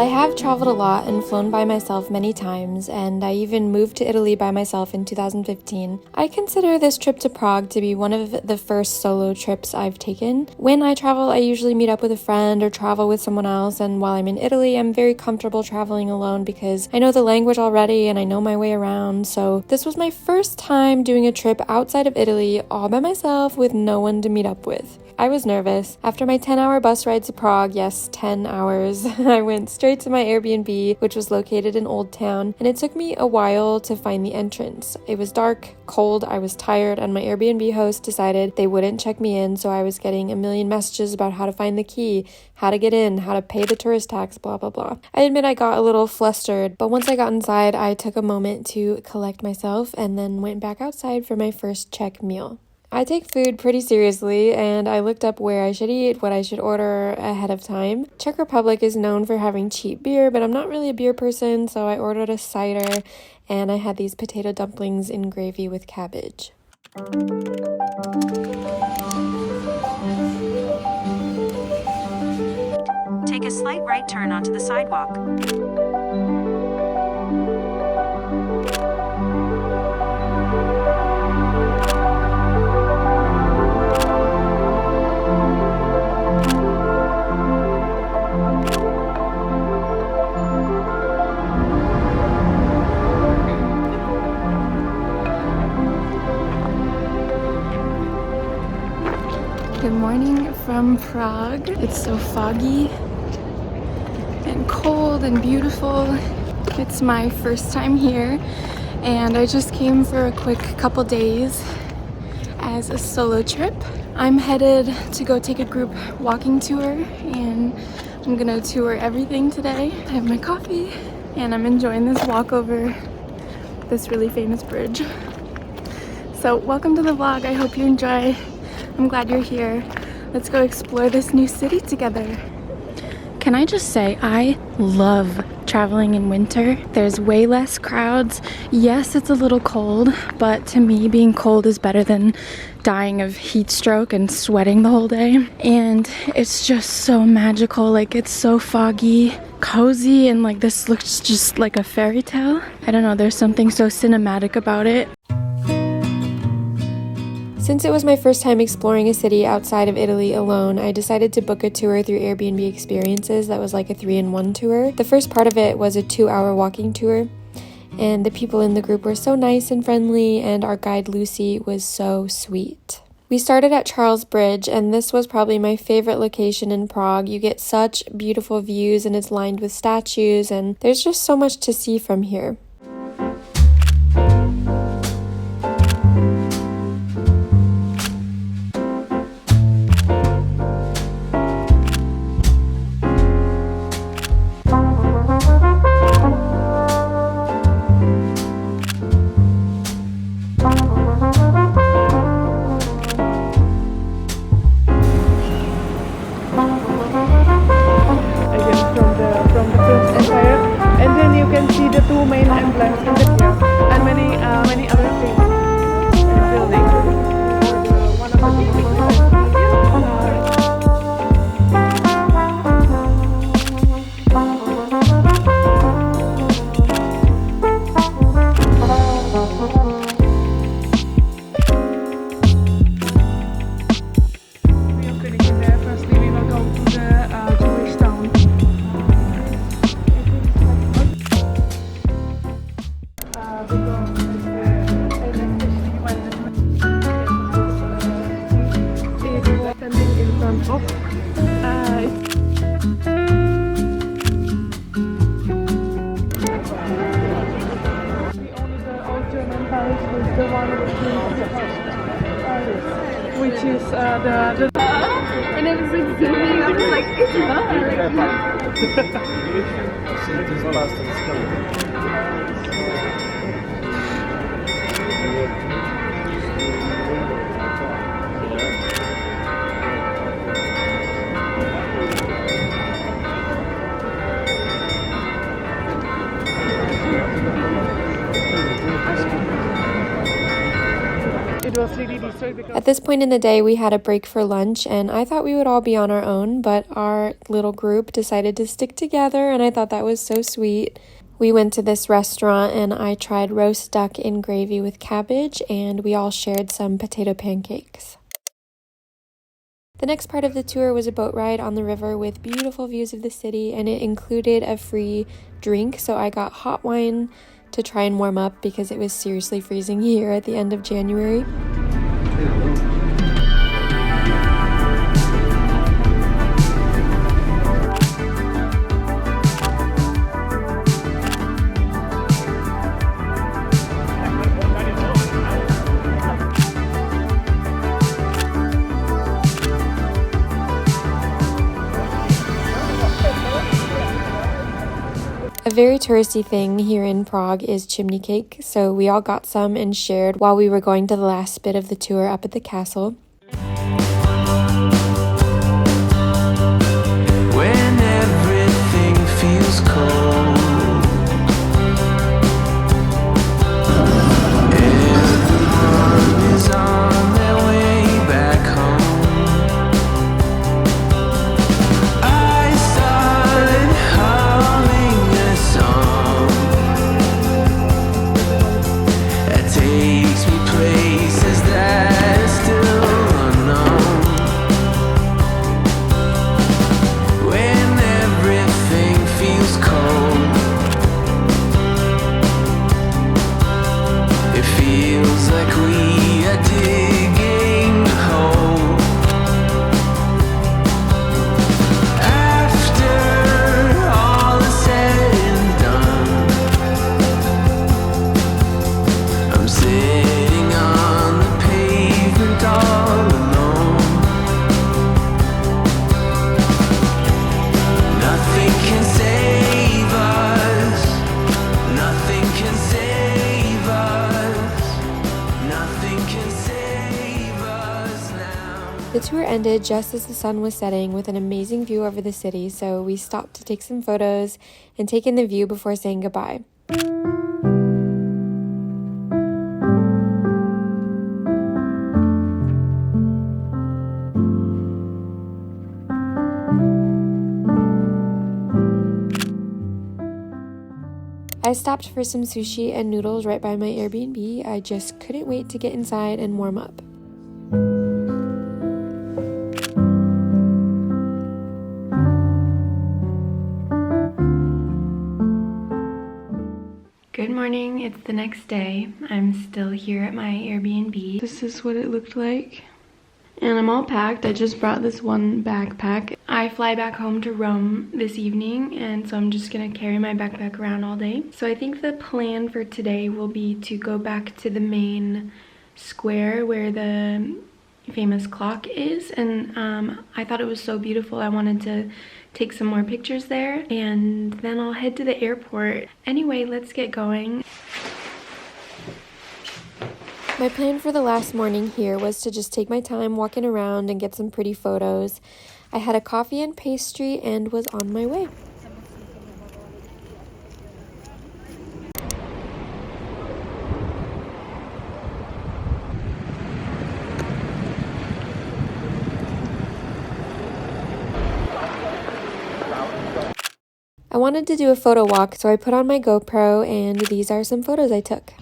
I have traveled a lot and flown by myself many times, and I even moved to Italy by myself in 2015, I consider this trip to Prague to be one of the first solo trips I've taken. When I travel, I usually meet up with a friend or travel with someone else, and while I'm in Italy, I'm very comfortable traveling alone because I know the language already and I know my way around. So this was my first time doing a trip outside of Italy all by myself with no one to meet up with. I was nervous. After my 10-hour bus ride to Prague, yes, 10 hours, I went straight to my Airbnb, which was located in Old Town, and it took me a while to find the entrance. It was dark, cold, I was tired, and my Airbnb host decided they wouldn't check me in, so I was getting a million messages about how to find the key, how to get in, how to pay the tourist tax, blah, blah, blah. I admit I got a little flustered, but once I got inside, I took a moment to collect myself and then went back outside for my first Czech meal. I take food pretty seriously, and I looked up where I should eat, what I should order ahead of time. Czech Republic is known for having cheap beer, but I'm not really a beer person, so I ordered a cider, and I had these potato dumplings in gravy with cabbage. Take a slight right turn onto the sidewalk. Good morning from Prague. It's so foggy and cold and beautiful. It's my first time here, and I just came for a quick couple days as a solo trip. I'm headed to go take a group walking tour, and I'm gonna tour everything today. I have my coffee, and I'm enjoying this walk over this really famous bridge. So welcome to the vlog. I hope you enjoy. I'm glad you're here. Let's go explore this new city together. Can I just say, I love traveling in winter. There's way less crowds. Yes, it's a little cold, but to me, being cold is better than dying of heat stroke and sweating the whole day. And it's just so magical. Like, it's so foggy, cozy, and like this looks just like a fairy tale. I don't know, there's something so cinematic about it. Since it was my first time exploring a city outside of Italy alone, I decided to book a tour through Airbnb Experiences that was like a 3-in-1 tour. The first part of it was a 2-hour walking tour, and the people in the group were so nice and friendly, and our guide Lucy was so sweet. We started at Charles Bridge, and this was probably my favorite location in Prague. You get such beautiful views, and it's lined with statues, and there's just so much to see from here. Which is and it was like zooming. I was like, it's It was really At this point in the day, we had a break for lunch, and I thought we would all be on our own, but our little group decided to stick together, and I thought that was so sweet. We went to this restaurant, and I tried roast duck in gravy with cabbage, and we all shared some potato pancakes. The next part of the tour was a boat ride on the river with beautiful views of the city, and it included a free drink, so I got hot wine to try and warm up because it was seriously freezing here at the end of January. A very touristy thing here in Prague is chimney cake, so we all got some and shared while we were going to the last bit of the tour up at the castle. When everything feels cold, everyone is on their way back home. I started humming a song that takes me places that are still unknown. When everything feels cold, it feels like we are digging a hole. After all is said and done, I'm sitting on the pavement all alone. Nothing can save us. Nothing can save us. Nothing can save us now. The tour ended just as the sun was setting with an amazing view over the city, so we stopped to take some photos and take in the view before saying goodbye. I stopped for some sushi and noodles right by my Airbnb. I just couldn't wait to get inside and warm up. Good morning, it's the next day. I'm still here at my Airbnb. This is what it looked like. And I'm all packed. I just brought this one backpack. I fly back home to Rome this evening, and so I'm just gonna carry my backpack around all day. So I think the plan for today will be to go back to the main square where the famous clock is, and I thought it was so beautiful. I wanted to take some more pictures there, and then I'll head to the airport. Anyway, let's get going. My plan for the last morning here was to just take my time walking around and get some pretty photos. I had a coffee and pastry and was on my way. I wanted to do a photo walk, so I put on my GoPro, and these are some photos I took.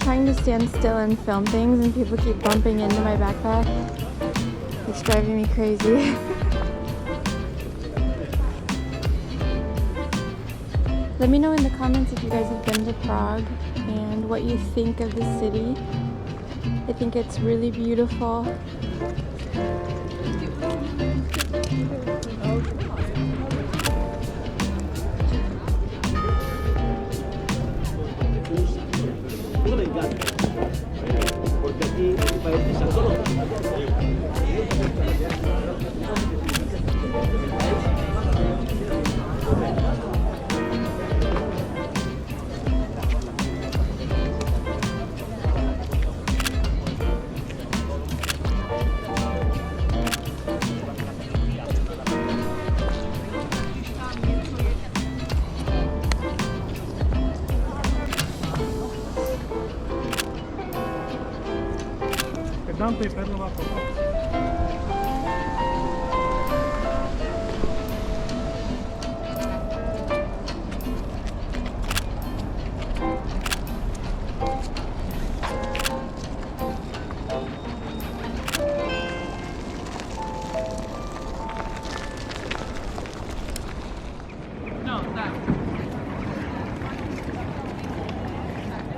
trying to stand still and film things and people keep bumping into my backpack. It's driving me crazy. Let me know in the comments if you guys have been to Prague and what you think of the city. I think it's really beautiful.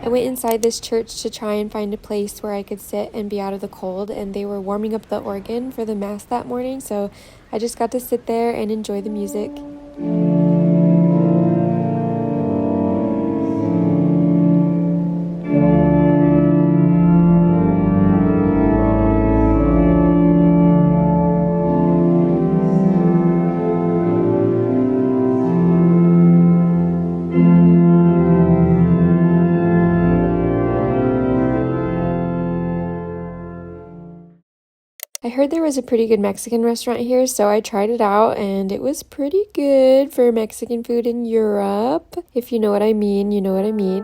I went inside this church to try and find a place where I could sit and be out of the cold, and they were warming up the organ for the mass that morning, so I just got to sit there and enjoy the music. I heard there was a pretty good Mexican restaurant here, so I tried it out, and it was pretty good for Mexican food in Europe. If you know what I mean, you know what I mean.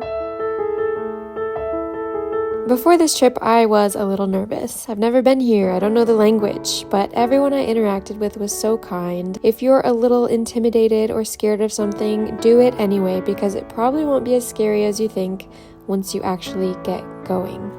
Before this trip, I was a little nervous. I've never been here, I don't know the language, but everyone I interacted with was so kind. If you're a little intimidated or scared of something, do it anyway, because it probably won't be as scary as you think once you actually get going.